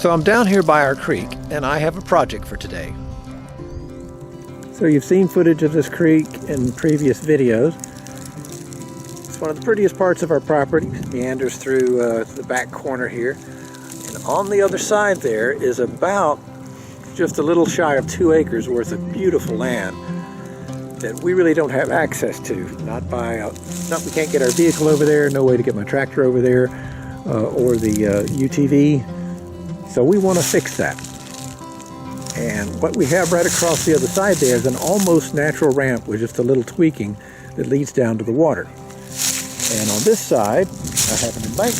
So I'm down here by our creek, and I have a project for today. So you've seen footage of this creek in previous videos. It's one of the prettiest parts of our property. It meanders through the back corner here. And on the other side there is about just a little shy of 2 acres worth of beautiful land that we really don't have access to. We can't get our vehicle over there, no way to get my tractor over there, or the UTV. So we want to fix that. And what we have right across the other side there is an almost natural ramp with just a little tweaking that leads down to the water. And on this side, I have an embankment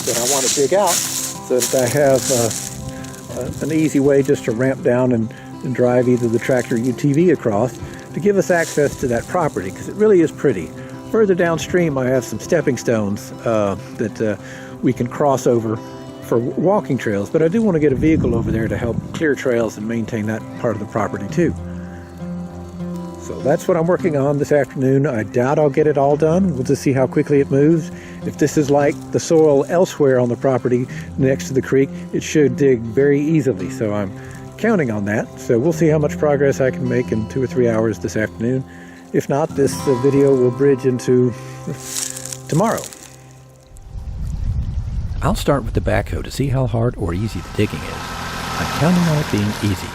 that I want to dig out so that I have an easy way just to ramp down and drive either the tractor or UTV across to give us access to that property, because it really is pretty. Further downstream, I have some stepping stones that we can cross over for walking trails, but I do want to get a vehicle over there to help clear trails and maintain that part of the property too. So that's what I'm working on this afternoon. I doubt I'll get it all done. We'll just see how quickly it moves. If this is like the soil elsewhere on the property next to the creek, it should dig very easily. So I'm counting on that. So we'll see how much progress I can make in 2 or 3 hours this afternoon. If not, this video will bridge into tomorrow. I'll start with the backhoe to see how hard or easy the digging is. I'm counting on it being easy.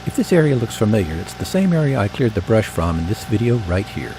If this area looks familiar, it's the same area I cleared the brush from in this video right here.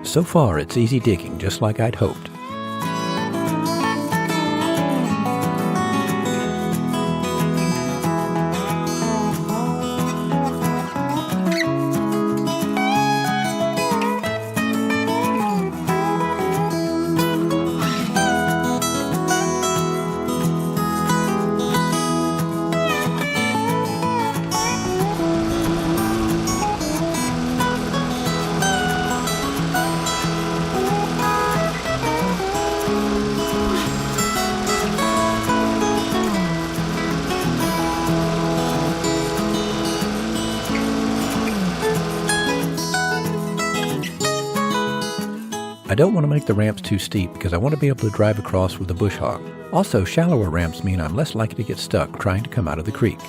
So far, it's easy digging, just like I'd hoped. I don't want to make the ramps too steep because I want to be able to drive across with a bush hog. Also, shallower ramps mean I'm less likely to get stuck trying to come out of the creek.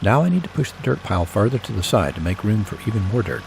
Now I need to push the dirt pile farther to the side to make room for even more dirt.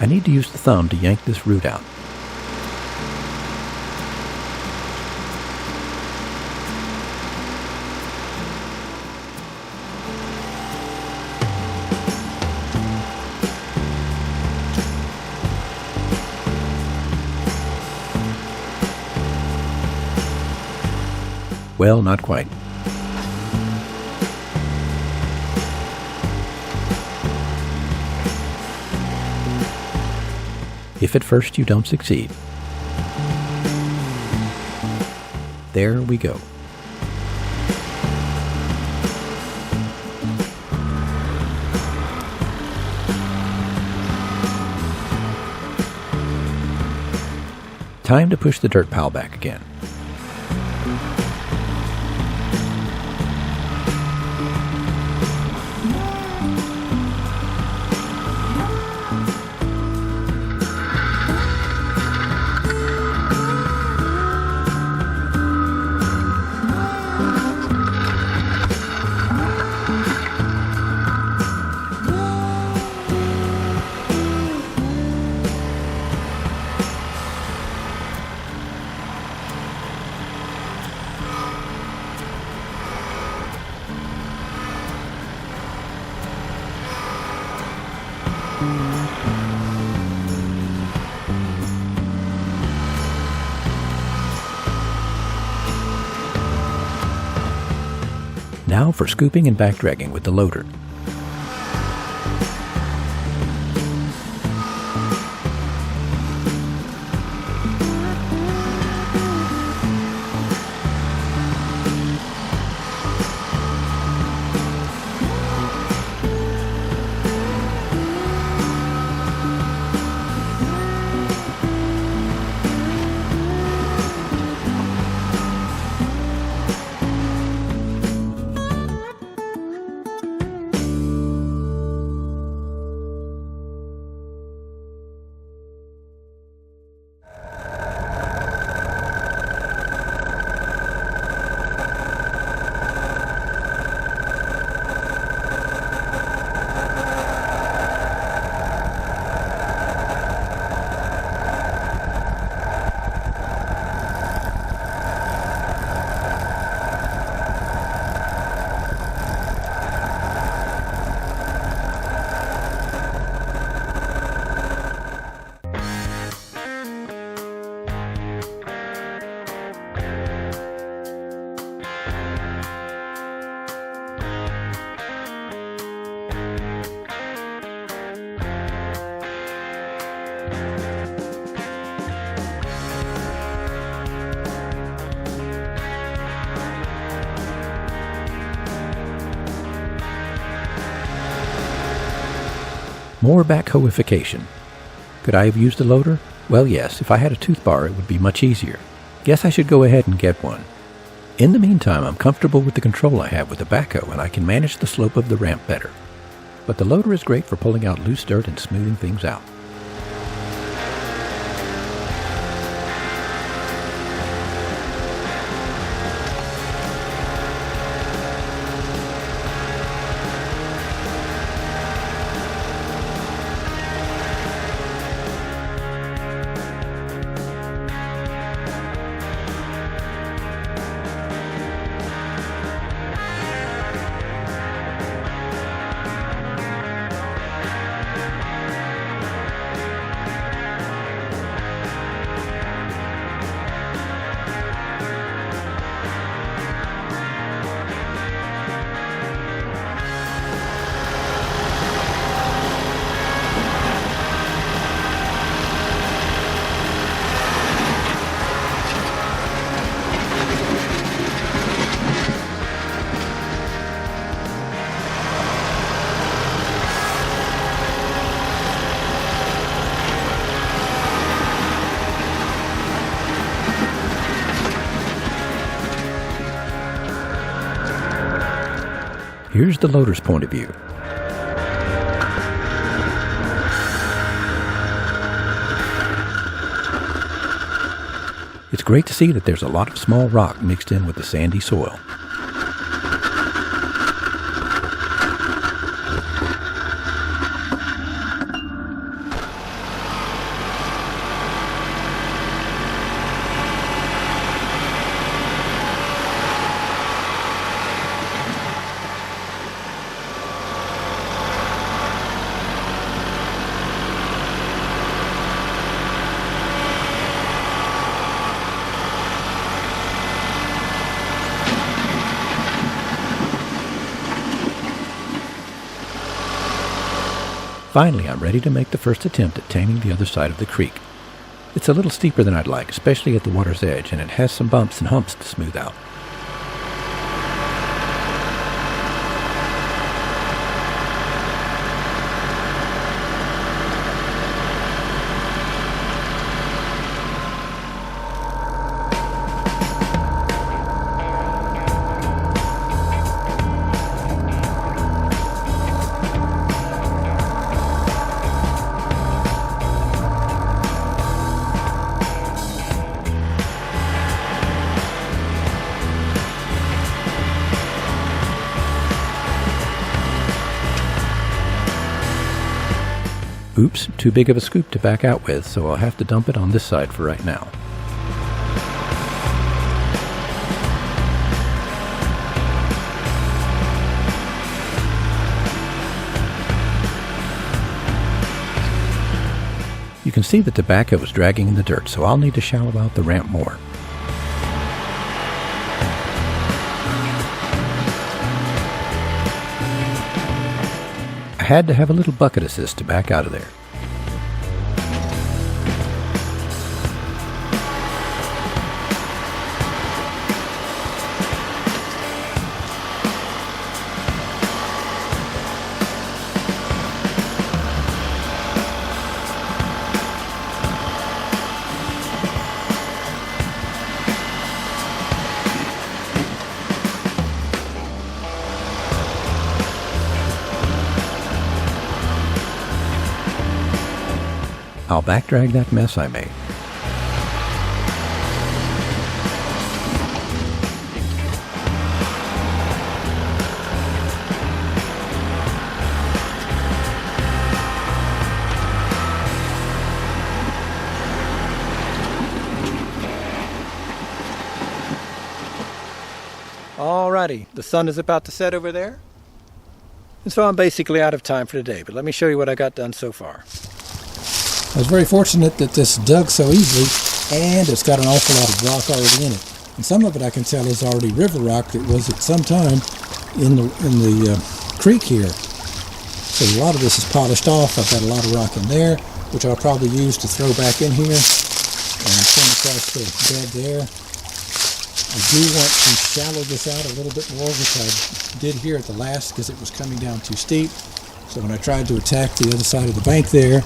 I need to use the thumb to yank this root out. Well, not quite. If at first you don't succeed. There we go. Time to push the dirt pile back again. Now for scooping and back dragging with the loader. More backhoeification. Could I have used a loader? Well, yes, if I had a tooth bar it would be much easier. Guess I should go ahead and get one. In the meantime, I'm comfortable with the control I have with the backhoe and I can manage the slope of the ramp better. But the loader is great for pulling out loose dirt and smoothing things out. Here's the loader's point of view. It's great to see that there's a lot of small rock mixed in with the sandy soil. Finally, I'm ready to make the first attempt at taming the other side of the creek. It's a little steeper than I'd like, especially at the water's edge, and it has some bumps and humps to smooth out. Oops, too big of a scoop to back out with, so I'll have to dump it on this side for right now. You can see that the backhoe is dragging in the dirt, so I'll need to shallow out the ramp more. I had to have a little bucket assist to back out of there. I'll backdrag that mess I made. Alrighty, the sun is about to set over there. And so I'm basically out of time for today, but let me show you what I got done so far. I was very fortunate that this dug so easily, and it's got an awful lot of rock already in it. And some of it I can tell is already river rock that was at some time in the creek here. So a lot of this is polished off. I've got a lot of rock in there, which I'll probably use to throw back in here and send across the bed there. I do want to shallow this out a little bit more, which I did here at the last because it was coming down too steep. So when I tried to attack the other side of the bank there,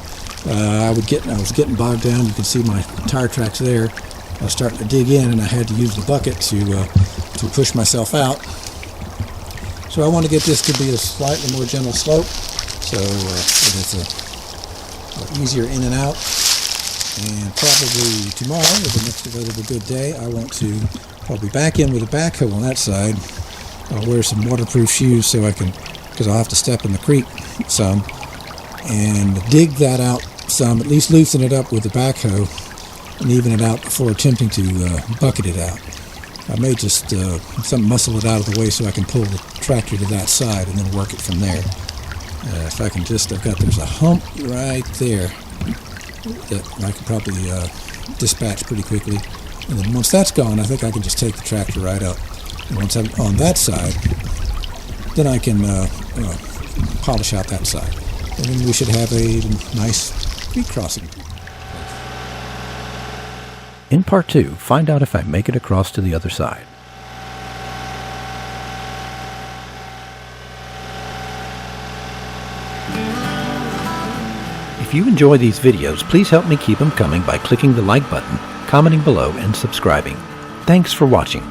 I was getting bogged down. You can see my tire tracks there. I was starting to dig in, and I had to use the bucket to push myself out. So I want to get this to be a slightly more gentle slope, so that it's a easier in and out. And probably tomorrow, or the next available good day, I want to probably back in with a backhoe on that side. I'll wear some waterproof shoes so I can, because I'll have to step in the creek some, and dig that out some, at least loosen it up with the backhoe and even it out before attempting to bucket it out. I may just muscle it out of the way so I can pull the tractor to that side and then work it from there. If I can just, there's a hump right there that I can probably dispatch pretty quickly. And then once that's gone, I think I can just take the tractor right up. And once I'm on that side, then I can polish out that side. And then we should have a nice creek crossing. In part 2, find out if I make it across to the other side. If you enjoy these videos, please help me keep them coming by clicking the like button, commenting below, and subscribing. Thanks for watching.